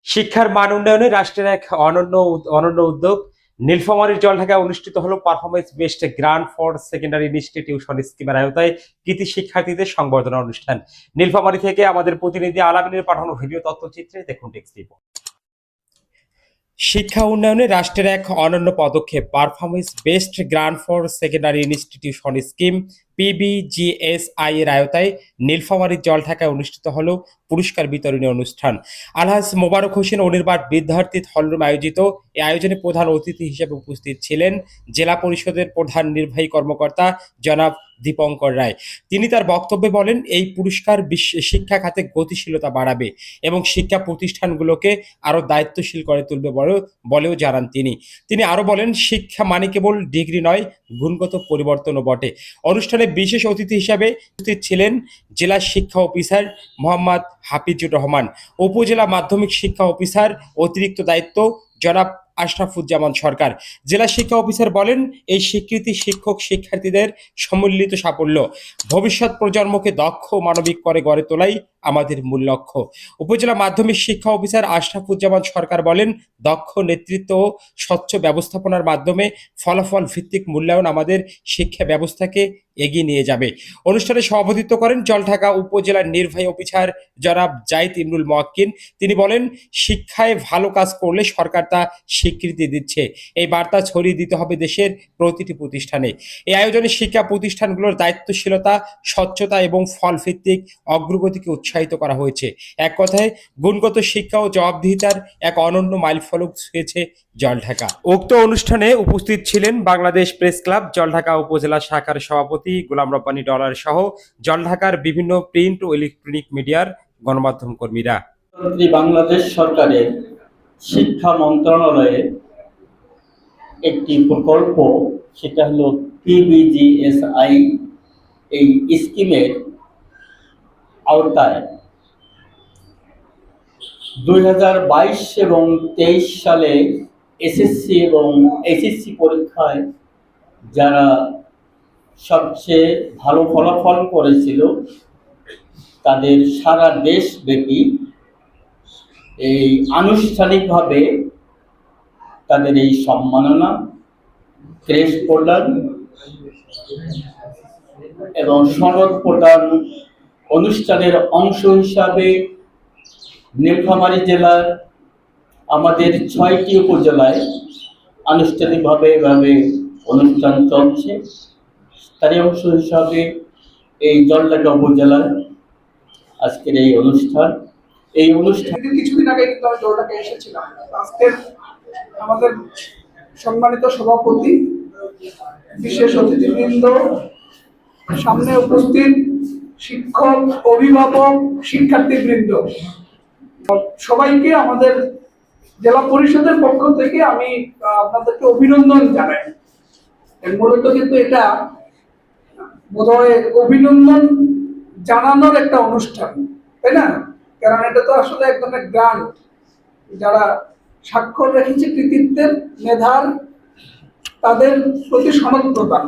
শিক্ষার মান উন্নয়নে রাষ্ট্রের এক অনন্য উদ্যোগ। নীলফামারীর জলঢাকায় অনুষ্ঠিত হলো performance based grant for secondary institution স্কিমের আওতায় কৃতি শিক্ষার্থীদের সংবর্ধনা অনুষ্ঠান। নীলফামারী থেকে আমাদের প্রতিনিধি আলামিনের পাঠানো ভিডিও তথ্যচিত্রে দেখুন টেক্সট রিপোর্ট। শিক্ষা উন্নয়নে রাষ্ট্রের এক অনন্য পদক্ষেপ performance based grant for secondary institution scheme PBGSI এর আওতায় নীলফামারীর জলঢাকায় অনুষ্ঠিত হলো পুরস্কার বিতরণী অনুষ্ঠান। আলহাজ মোবারক হোসেন অনির্বাণ বিদ্যার্থী হলরুমে আয়োজিত এই আয়োজনে প্রধান অতিথি হিসেবে উপস্থিত ছিলেন জেলা পরিষদের প্রধান নির্বাহী কর্মকর্তা জনাব দীপঙ্কর রায়। তিনি তার বক্তব্যে বলেন, এই পুরস্কার শিক্ষা খাতে গতিশীলতা বাড়াবে এবং শিক্ষা প্রতিষ্ঠানগুলোকে আরো দায়িত্বশীল করে তুলবে বলেও জানান তিনি আরো বলেন, শিক্ষা মানে কেবল ডিগ্রি নয়, গুণগত পরিবর্তনও বটে। অনুষ্ঠানে বিশেষ অতিথি হিসাবে উপস্থিত ছিলেন জেলা শিক্ষা অফিসার মোহাম্মদ হাফিজুর রহমান, উপজেলা মাধ্যমিক শিক্ষা অফিসার অতিরিক্ত দায়িত্ব জনাব আশরাফুজ্জামান সরকার। জেলা শিক্ষা অফিসার বলেন, এই স্বীকৃতি শিক্ষক শিক্ষার্থীদের সম্মিলিত সাফল্য। ভবিষ্যৎ প্রজন্মকে দক্ষ মানবিক করে গড়ে তোলাই আমাদের মূল লক্ষ্য। উপজেলা মাধ্যমিক শিক্ষা অফিসার আশরাফুজ্জামান সরকার বলেন, দক্ষ নেতৃত্ব ও স্বচ্ছ ব্যবস্থাপনার মাধ্যমে ফলাফল ভিত্তিক মূল্যায়ন আমাদের শিক্ষা ব্যবস্থাকে এগিয়ে নিয়ে যাবে। অনুষ্ঠানে সভাপতিত্ব করেন জলঢাকা উপজেলার নির্বাহী অফিসার জনাব জাহিদ ইমরুল মোয়াক্কিন। তিনি বলেন, শিক্ষায় ভালো কাজ করলে সরকার তা স্বীকৃতি দিচ্ছে। এই বার্তা ছড়িয়ে দিতে হবে দেশের প্রতিটি প্রতিষ্ঠানে। এই আয়োজনে শিক্ষা প্রতিষ্ঠানগুলোর দায়িত্বশীলতা, স্বচ্ছতা এবং ফল ভিত্তিক অগ্রগতিকে উৎসাহিত করা হয়েছে। এক কথায় গুণগত শিক্ষা ও জবাবদিহিতার এক অনন্য মাইলফলক ছুঁয়েছে জলঢাকা। উক্ত অনুষ্ঠানে উপস্থিত ছিলেন বাংলাদেশ প্রেস ক্লাব জলঢাকা উপজেলা শাখার সভাপতি গোলাম রব্বানী ডলার সহ জলঢাকার বিভিন্ন প্রিন্ট ও ইলেকট্রনিক মিডিয়ার গণমাধ্যম কর্মীরা। বাংলাদেশ সরকারের শিক্ষা মন্ত্রণালয়ের একটি প্রকল্প, সেটা হলো PBGSI। এই স্কিমের আওতায় 2022 এবং 23 সালে SSC এবং HSC পরীক্ষায় যারা সবচেয়ে ভালো ফলাফল করেছিল তাদের সারা দেশব্যাপী এই আনুষ্ঠানিকভাবে তাদের এই সম্মাননা, ক্রেস্ট প্রদান এবং সনদ প্রদান অনুষ্ঠানের অংশ হিসাবে নীলফামারী জেলার আমাদের 6টি উপজেলায় আনুষ্ঠানিকভাবে এভাবে অনুষ্ঠান চলছে। তারই অংশ হিসাবে এই জলঢাকা উপজেলার আজকের এই অনুষ্ঠান। কিছুদিন আগে কিন্তু আমি জলঢাকায় এসেছিলাম। আজকের আমাদের সম্মানিত সভাপতি, বিশেষ অতিথিবৃন্দ, সামনে উপস্থিত শিক্ষক, অভিভাবক, শিক্ষার্থীবৃন্দ, সবাইকে আমাদের জেলা পরিষদের পক্ষ থেকে আমি আপনাদেরকে অভিনন্দন জানাই। মূলত কিন্তু এটা বোধহয় অভিনন্দন জানানোর একটা অনুষ্ঠান, তাই না? কারণ এটা তো আসলে এক ধরনের গ্রান্ট, যারা স্বাক্ষর রেখেছে কৃতিত্বের, মেধার, তাদের প্রতি সনদ প্রদান।